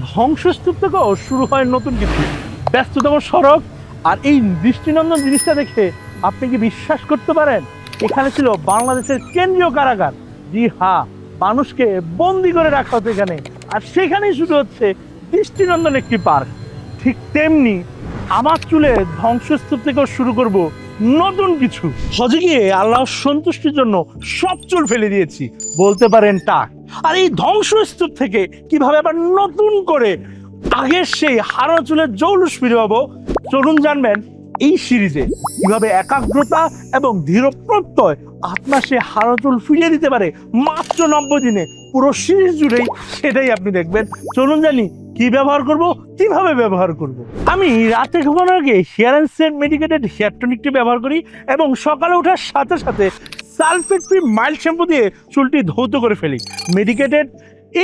ধ্বংসস্তূপ থেকেও শুরু হয় নতুন কিছু, ব্যস্ততম সড়ক। আর এই দৃষ্টিনন্দন জিনিসটা দেখে আপনি কি বিশ্বাস করতে পারেন এখানে ছিল বাংলাদেশের কেন্দ্রীয় কারাগার? জি হ্যাঁ, মানুষকে বন্দি করে রাখা হতো এখানে, আর সেখানেই শুরু হচ্ছে দৃষ্টিনন্দন একটি পার্ক। ঠিক তেমনি আমার চুলে ধ্বংসস্তূপ থেকেও শুরু করব নতুন কিছু। হজে গিয়ে আল্লাহর সন্তুষ্টির জন্য সব চুল ফেলে দিয়েছি, বলতে পারেন টাক। আর এই ধ্বংসস্তূপ থেকে কিভাবে আবার নতুন করে আগের সেই হারানো চুলের জৌলুস ফিরে পাবো, চলুন জানবেন এই সিরিজে। কিভাবে একাগ্রতা এবং দৃঢ় প্রত্যয় আপনার সে হারানো চুল ফিরিয়ে দিতে পারে মাত্র 90 দিনে। পুরো সিরিজ জুড়েই সেটাই আপনি দেখবেন। চলুন জানি কি ব্যবহার করব, কিভাবে ব্যবহার করব। আমি রাতে ঘুমানোর আগে hair and scent medicated hair টনিকটি ব্যবহার করি এবং সকালে ওঠার সাথে সাথে সালফেট ফ্রি মাইল্ড শ্যাম্পু দিয়ে চুলটি ধৌত করে ফেলি। মেডিকেটেড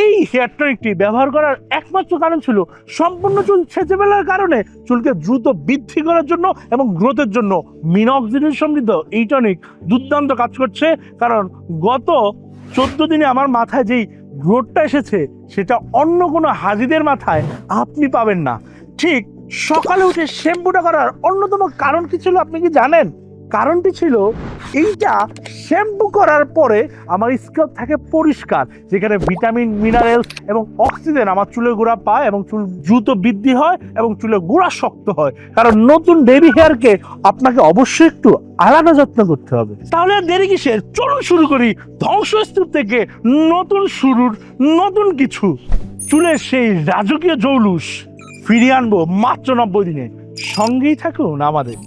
এই হেয়ার টনিকটি ব্যবহার করার একমাত্র কারণ ছিল সম্পূর্ণ চুল ছেঁচে ফেলার কারণে চুলকে দ্রুত বৃদ্ধি করার জন্য এবং গ্রোথের জন্য মিনক্সিডিল সমৃদ্ধ এই টনিক দুর্দান্ত কাজ করছে। কারণ গত 14 দিনে আমার মাথায় যেই গ্রোথটা এসেছে সেটা অন্য কোনো হাজিদের মাথায় আপনি পাবেন না। ঠিক সকালে উঠে শ্যাম্পুটা করার অন্যতম কারণ কি ছিল আপনি কি জানেন? কারণটি ছিল এইটা শ্যাম্পু করার পরে আমার স্ক্যাল্প থাকে পরিষ্কার, যেখানে ভিটামিন, মিনারেলস এবং অক্সিজেন আমার চুলের গোড়া পায় এবং চুল দ্রুত বৃদ্ধি হয় এবং চুলের গোড়া শক্ত হয়। কারণ নতুন বেবি হেয়ারকে আপনাকে অবশ্যই একটু আলাদা যত্ন করতে হবে। তাহলে আর দেরি কিসের, চলুন শুরু করি ধ্বংসস্তূপ থেকে নতুন শুরুর নতুন কিছু। চুলের সেই রাজকীয় জৌলুস ফিরিয়ে আনবো মাত্র 90 দিনে। সঙ্গেই থাকুন আমাদের।